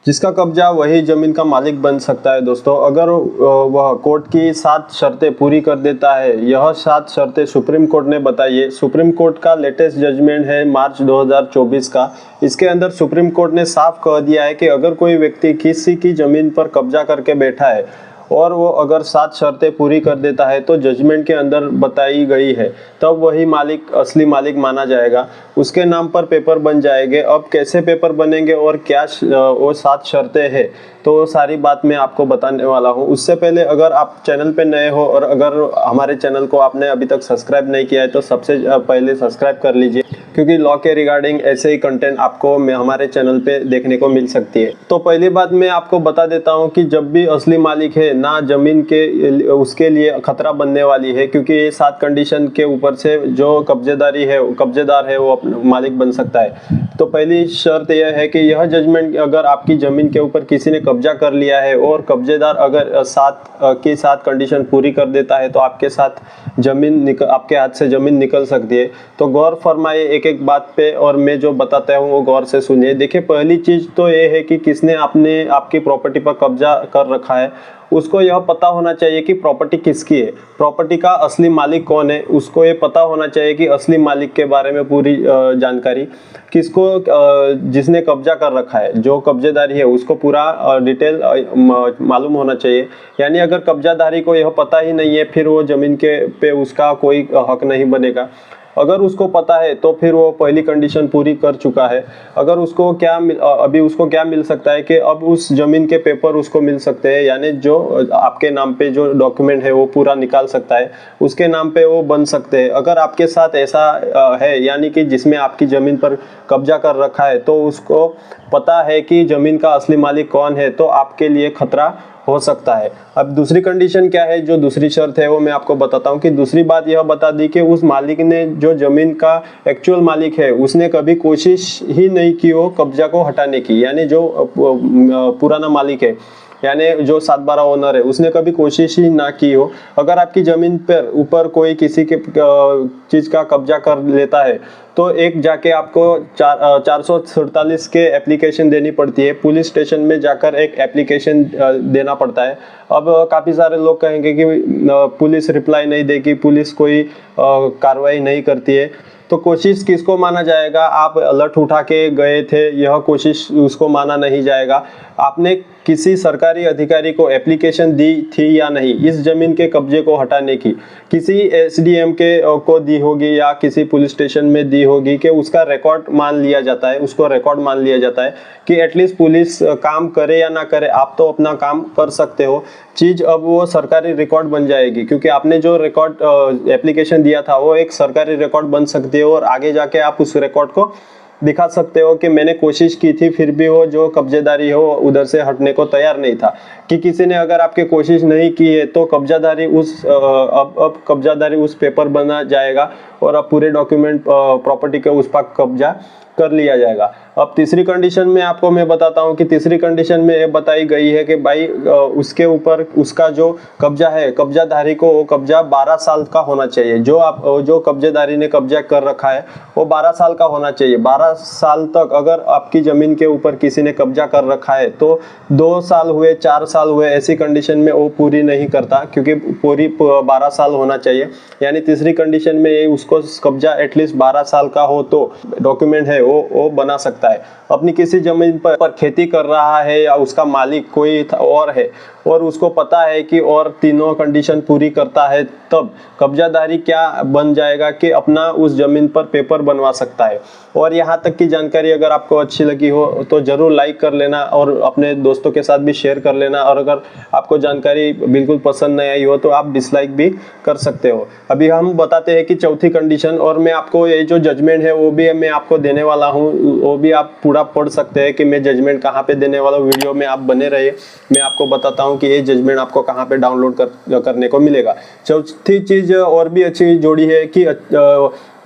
जिसका कब्जा वही जमीन का मालिक बन सकता है दोस्तों, अगर वह कोर्ट की 7 शर्तें पूरी कर देता है। यह 7 शर्तें सुप्रीम कोर्ट ने बताई है। सुप्रीम कोर्ट का लेटेस्ट जजमेंट है मार्च 2024 का। इसके अंदर सुप्रीम कोर्ट ने साफ कह दिया है कि अगर कोई व्यक्ति किसी की जमीन पर कब्जा करके बैठा है और वो अगर 7 शर्तें पूरी कर देता है तो जजमेंट के अंदर बताई गई है, तब वही मालिक असली मालिक माना जाएगा। उसके नाम पर पेपर बन जाएंगे। अब कैसे पेपर बनेंगे और क्या वो 7 शर्तें हैं, तो वो सारी बात मैं आपको बताने वाला हूँ। उससे पहले अगर आप चैनल पे नए हो और अगर हमारे चैनल को आपने अभी तक सब्सक्राइब नहीं किया है तो सबसे पहले सब्सक्राइब कर लीजिए, क्योंकि लॉ के रिगार्डिंग ऐसे ही कंटेंट आपको हमारे चैनल पे देखने को मिल सकती है। तो पहली बात मैं आपको बता देता हूँ कि जब भी असली मालिक है ना जमीन के, उसके लिए खतरा बनने वाली है, क्योंकि ये 7 कंडीशन के ऊपर से जो कब्जेदार है वो मालिक बन सकता है। तो पहली शर्त यह है कि यह जजमेंट अगर आपकी जमीन के ऊपर किसी ने कब्जा कर लिया है और कब्जेदार अगर 7 कंडीशन पूरी कर देता है तो आपके हाथ से जमीन निकल सकती है। तो गौर फरमाइए एक एक बात पे, और मैं जो बताता हूँ वो गौर से सुनिए। देखिए, पहली चीज तो ये है कि किसने आपकी प्रॉपर्टी पर कब्जा कर रखा है, उसको यह पता होना चाहिए कि प्रॉपर्टी किसकी है, प्रॉपर्टी का असली मालिक कौन है। उसको ये पता होना चाहिए कि असली मालिक के बारे में पूरी जानकारी किसको, जिसने कब्जा कर रखा है, जो कब्जेदारी है उसको पूरा डिटेल मालूम होना चाहिए। यानी अगर कब्जादारी को यह पता ही नहीं है, फिर वो जमीन के पे उसका कोई हक नहीं बनेगा। अगर उसको पता है तो फिर वो पहली कंडीशन पूरी कर चुका है। अगर उसको अभी उसको क्या मिल सकता है कि अब उस जमीन के पेपर उसको मिल सकते हैं, यानी जो आपके नाम पे जो डॉक्यूमेंट है वो पूरा निकाल सकता है, उसके नाम पे वो बन सकते हैं। अगर आपके साथ ऐसा है, यानी कि जिसमें आपकी जमीन पर कब्जा कर रखा है, तो उसको पता है कि जमीन का असली मालिक कौन है, तो आपके लिए खतरा हो सकता है। अब दूसरी कंडीशन क्या है, जो दूसरी शर्त है वो मैं आपको बताता हूँ। कि दूसरी बात यह बता दी कि उस मालिक ने, जो जमीन का एक्चुअल मालिक है, उसने कभी कोशिश ही नहीं की हो कब्जा को हटाने की। यानी जो पुराना मालिक है, यानी जो 7/12 ओनर है, उसने कभी कोशिश ही ना की हो। अगर आपकी जमीन पर ऊपर कोई किसी के चीज का कब्जा कर लेता है तो एक जाके आपको 447 के एप्लीकेशन देनी पड़ती है। पुलिस स्टेशन में जाकर एक एप्लीकेशन देना पड़ता है। अब काफ़ी सारे लोग कहेंगे कि पुलिस रिप्लाई नहीं देगी, पुलिस कोई कार्रवाई नहीं करती है, तो कोशिश किसको माना जाएगा? आप अलर्ट उठा के गए थे, यह कोशिश उसको माना नहीं जाएगा। आपने किसी सरकारी अधिकारी को एप्लीकेशन दी थी या नहीं इस जमीन के कब्जे को हटाने की, किसी एसडीएम को दी होगी या किसी पुलिस स्टेशन में दी होगी, कि उसका रिकॉर्ड मान लिया जाता है, उसको रिकॉर्ड मान लिया जाता है कि एटलीस्ट पुलिस काम करे या ना करे, आप तो अपना काम कर सकते हो। चीज़ अब वो सरकारी रिकॉर्ड बन जाएगी, क्योंकि आपने जो रिकॉर्ड एप्लीकेशन दिया था वो एक सरकारी रिकॉर्ड बन सकती है, और आगे जाके आप उस रिकॉर्ड को दिखा सकते हो कि मैंने कोशिश की थी, फिर भी वो जो कब्जेदारी हो उधर से हटने को तैयार नहीं था। कि किसी ने अगर आपकी कोशिश नहीं की है तो कब्जादारी अब कब्जादारी उस पेपर बना जाएगा और अब पूरे डॉक्यूमेंट प्रॉपर्टी के उस पर कब्जा कर लिया जाएगा। अब तीसरी कंडीशन में आपको मैं बताता हूँ कि तीसरी कंडीशन में ये बताई गई है कि भाई उसके ऊपर उसका जो कब्जा है, कब्जाधारी को वो कब्जा 12 साल का होना चाहिए। जो कब्जेदारी ने कब्जा कर रखा है वो 12 साल का होना चाहिए। 12 साल तक अगर आपकी ज़मीन के ऊपर किसी ने कब्जा कर रखा है तो 2 साल हुए, 4 साल हुए, ऐसी कंडीशन में वो पूरी नहीं करता, क्योंकि पूरी 12 साल होना चाहिए। यानी तीसरी कंडीशन में ये उसको कब्जा एटलीस्ट 12 साल का हो तो डॉक्यूमेंट है वो बना सकता है। अपनी किसी जमीन पर खेती कर रहा है या उसका मालिक कोई और है और उसको पता है कि और तीनों कंडीशन पूरी करता है, तब कब्जादारी क्या बन जाएगा कि अपना उस जमीन पर पेपर बनवा सकता है। और यहाँ तक की जानकारी अगर आपको अच्छी लगी हो तो जरूर लाइक कर लेना और अपने दोस्तों के साथ भी शेयर कर लेना, और अगर आपको जानकारी बिल्कुल पसंद नहीं आई हो तो आप डिसलाइक भी कर सकते हो। अभी हम बताते हैं कि चौथी कंडीशन, और मैं आपको ये जो जजमेंट है वो भी मैं आपको देने वाला हूँ, वो भी आप पूरा पढ़ सकते हैं कि मैं जजमेंट कहाँ पे देने वाला हूँ। वीडियो में आप बने रहिए, मैं आपको बताता हूँ कि ये जजमेंट आपको कहाँ पे डाउनलोड करने को मिलेगा। चौथी चीज़ और भी अच्छी जोड़ी है कि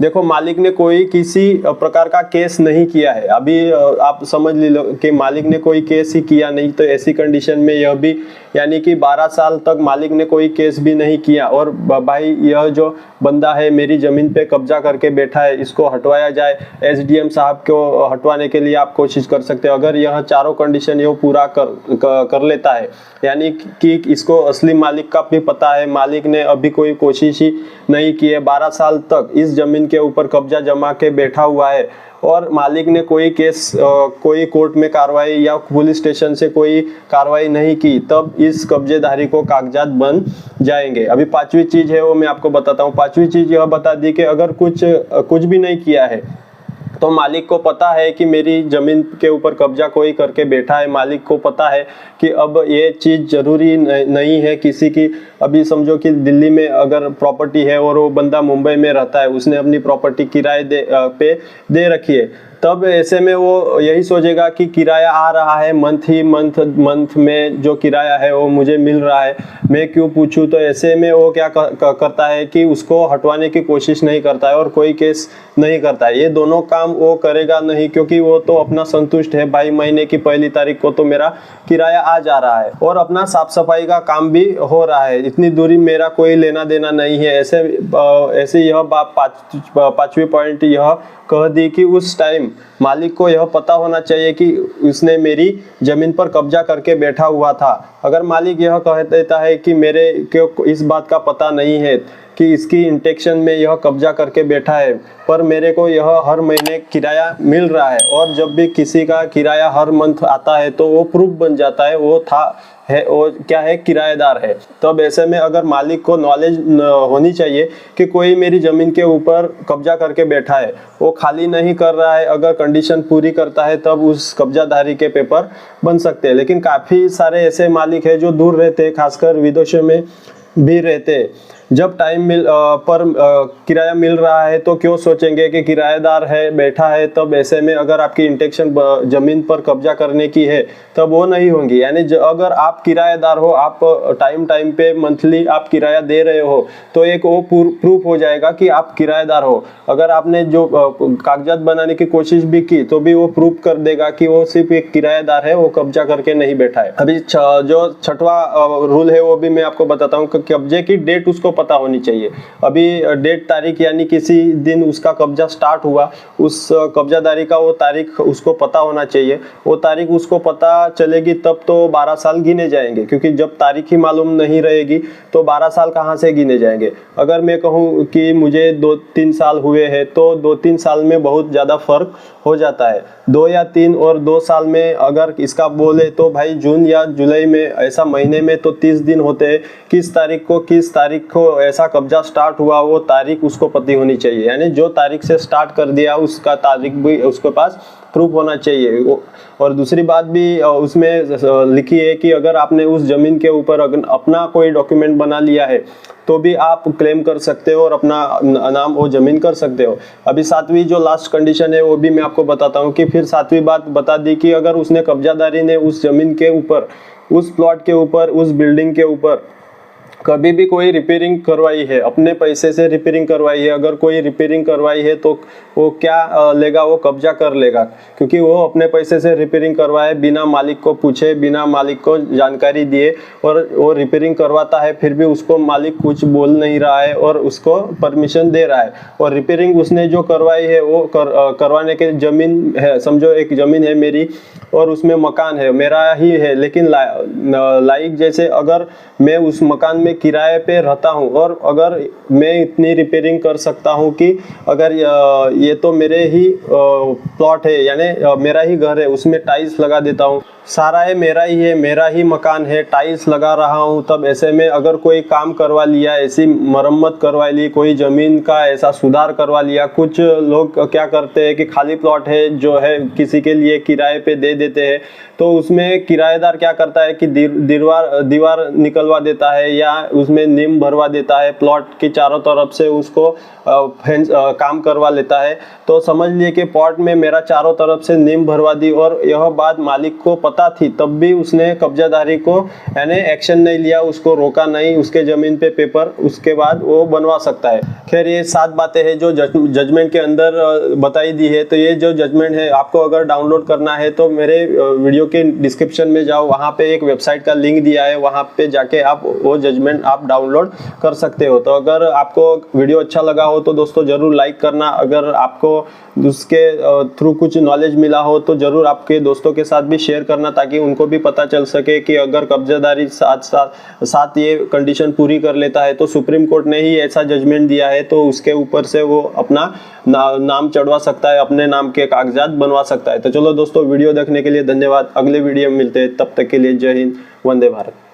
देखो मालिक ने कोई किसी प्रकार का केस नहीं किया है अभी, आप समझ लो कि मालिक ने कोई केस ही किया नहीं, तो ऐसी कंडीशन में यह भी यानी कि 12 साल तक मालिक ने कोई केस भी नहीं किया और भाई यह जो बंदा है मेरी ज़मीन पे कब्जा करके बैठा है इसको हटवाया जाए, एसडीएम साहब को हटवाने के लिए आप कोशिश कर सकते हो। अगर यह चारों कंडीशन ये पूरा कर लेता है यानी कि इसको असली मालिक का भी पता है, मालिक ने अभी कोई कोशिश ही नहीं की है, 12 साल तक इस ज़मीन के ऊपर कब्जा जमा के बैठा हुआ है और मालिक ने कोई केस कोई कोर्ट में कार्रवाई या पुलिस स्टेशन से कोई कार्रवाई नहीं की, तब इस कब्जेदारी को कागजात बन जाएंगे। अभी पांचवी चीज है वो मैं आपको बताता हूँ। पांचवी चीज यह बता दी कि अगर कुछ भी नहीं किया है तो मालिक को पता है कि मेरी जमीन के ऊपर कब्जा कोई करके बैठा है, मालिक को पता है कि अब ये चीज़ जरूरी नहीं है किसी की। अभी समझो कि दिल्ली में अगर प्रॉपर्टी है और वो बंदा मुंबई में रहता है, उसने अपनी प्रॉपर्टी किराए पे दे रखी है, तब ऐसे में वो यही सोचेगा कि किराया आ रहा है मंथ में जो किराया है वो मुझे मिल रहा है, मैं क्यों पूछूं। तो ऐसे में वो क्या करता है कि उसको हटवाने की कोशिश नहीं करता है और कोई केस नहीं करता है। ये दोनों काम वो करेगा नहीं क्योंकि वो तो अपना संतुष्ट है, भाई महीने की 1 तारीख को तो मेरा किराया आ जा रहा है और अपना साफ सफाई का काम भी हो रहा है, इतनी दूरी मेरा कोई लेना देना नहीं है। ऐसे यह बात पांचवी पॉइंट यह कह दी कि उस टाइम मालिक को यह पता होना चाहिए कि उसने मेरी जमीन पर कब्जा करके बैठा हुआ था। अगर मालिक यह कह देता है कि मेरे को इस बात का पता नहीं है कि इसकी इंटेंशन में यह कब्जा करके बैठा है, पर मेरे को यह हर महीने किराया मिल रहा है और जब भी किसी का किराया हर मंथ आता है तो वो प्रूफ बन जाता है वो क्या है, किराएदार है। तब ऐसे में अगर मालिक को नॉलेज होनी चाहिए कि कोई मेरी जमीन के ऊपर कब्जा करके बैठा है, वो खाली नहीं कर रहा है, अगर कंडीशन पूरी करता है तब उस कब्जाधारी के पेपर बन सकते हैं। लेकिन काफ़ी सारे ऐसे मालिक हैं जो दूर रहते हैं, खासकर विदेशों में भी रहते हैं, जब टाइम पर किराया मिल रहा है तो क्यों सोचेंगे कि किराएदार है बैठा है, तब ऐसे में अगर आपकी इंटेंशन जमीन पर कब्जा करने की है तब वो नहीं होंगी। यानी अगर आप किराएदार हो, आप टाइम पे मंथली आप किराया दे रहे हो तो एक वो प्रूफ हो जाएगा कि आप किराएदार हो। अगर आपने जो कागजात बनाने की कोशिश भी की तो भी वो प्रूफ कर देगा कि वो सिर्फ एक किराएदार है, वो कब्जा करके नहीं बैठा है। अभी जो छठवां रूल है वो भी मैं आपको बताता हूँ कि कब्जे की डेट उसको पता होनी चाहिए। अभी डेट तारीख यानी किसी दिन उसका कब्जा स्टार्ट हुआ, उस कब्जादारी का वो तारीख उसको पता होना चाहिए। वो तारीख उसको पता चलेगी तब तो 12 साल गिने जाएंगे, क्योंकि जब तारीख ही मालूम नहीं रहेगी तो 12 साल कहाँ से गिने जाएंगे। अगर मैं कहूँ कि मुझे 2-3 साल हुए हैं तो 2-3 साल में बहुत ज़्यादा फर्क हो जाता है। 2 या 3 और 2 साल में अगर इसका बोले तो भाई जून या जुलाई में, ऐसा महीने में तो 30 दिन होते हैं। किस तारीख को ऐसा कब्जा स्टार्ट हुआ वो तारीख उसको पता होनी चाहिए, यानी जो तारीख से स्टार्ट कर दिया उसका तारीख भी उसके पास प्रूफ होना चाहिए। और दूसरी बात भी उसमें लिखी है कि अगर आपने उस जमीन के ऊपर अपना कोई डॉक्यूमेंट बना लिया है तो भी आप क्लेम कर सकते हो और अपना नाम वो जमीन कर सकते हो। अभी 7वीं जो लास्ट कंडीशन है वो भी मैं आपको बताता हूँ कि फिर 7वीं बात बता दी कि अगर उसने कब्जादारी ने उस जमीन के ऊपर, उस प्लॉट के ऊपर, उस बिल्डिंग के ऊपर कभी भी कोई रिपेयरिंग करवाई है, अपने पैसे से रिपेयरिंग करवाई है, अगर कोई रिपेयरिंग करवाई है तो वो क्या लेगा, वो कब्जा कर लेगा, क्योंकि वो अपने पैसे से रिपेयरिंग करवाए, बिना मालिक को पूछे, बिना मालिक को जानकारी दिए, और वो रिपेयरिंग करवाता है फिर भी उसको मालिक कुछ बोल नहीं रहा है और उसको परमिशन दे रहा है। और रिपेयरिंग उसने जो करवाई है वो करवाने के जमीन है, समझो एक जमीन है मेरी और उसमें मकान है मेरा ही है, लेकिन लाइक जैसे अगर मैं उस मकान में किराए पे रहता हूँ और अगर मैं इतनी रिपेयरिंग कर सकता हूँ कि अगर ये तो मेरे ही प्लॉट है, यानी मेरा ही घर है, उसमें टाइल्स लगा देता हूँ, सारा है, मेरा ही मकान है, टाइल्स लगा रहा हूँ, तब ऐसे में अगर कोई काम करवा लिया, ऐसी मरम्मत करवा ली, कोई ज़मीन का ऐसा सुधार करवा लिया। कुछ लोग क्या करते हैं कि खाली प्लॉट है जो है किसी के लिए किराए पे दे देते हैं, तो उसमें किराएदार क्या करता है कि दीवार निकलवा देता है या उसमें नीम भरवा देता है, प्लॉट के चारों तरफ से उसको काम करवा लेता है। तो समझ लिए कि प्लॉट में मेरा चारों तरफ से नीम भरवा दी और यह बात मालिक को पता पता थी तब भी उसने कब्जाधारी को यानी एक्शन नहीं लिया, उसको रोका नहीं, उसके जमीन पे पेपर उसके बाद वो बनवा सकता है। खैर ये 7 बातें हैं जो जजमेंट के अंदर बताई दी है। तो ये जो जजमेंट है आपको अगर डाउनलोड करना है तो मेरे वीडियो के डिस्क्रिप्शन में जाओ, वहाँ पे एक वेबसाइट का लिंक दिया है, वहाँ पे जाके आप वो जजमेंट आप डाउनलोड कर सकते हो। तो अगर आपको वीडियो अच्छा लगा हो तो दोस्तों जरूर लाइक करना। अगर आपको उसके थ्रू कुछ नॉलेज मिला हो तो जरूर आपके दोस्तों के साथ भी शेयर करना, ताकि उनको भी पता चल सके कि अगर कब्जादारी साथ ये कंडीशन पूरी कर लेता है तो सुप्रीम कोर्ट ने ही ऐसा जजमेंट दिया है, तो उसके ऊपर से वो अपना नाम चढ़वा सकता है, अपने नाम के कागजात बनवा सकता है। तो चलो दोस्तों, वीडियो देखने के लिए धन्यवाद। अगले वीडियो में मिलते हैं, तब तक के लिए जय हिंद, वंदे भारत।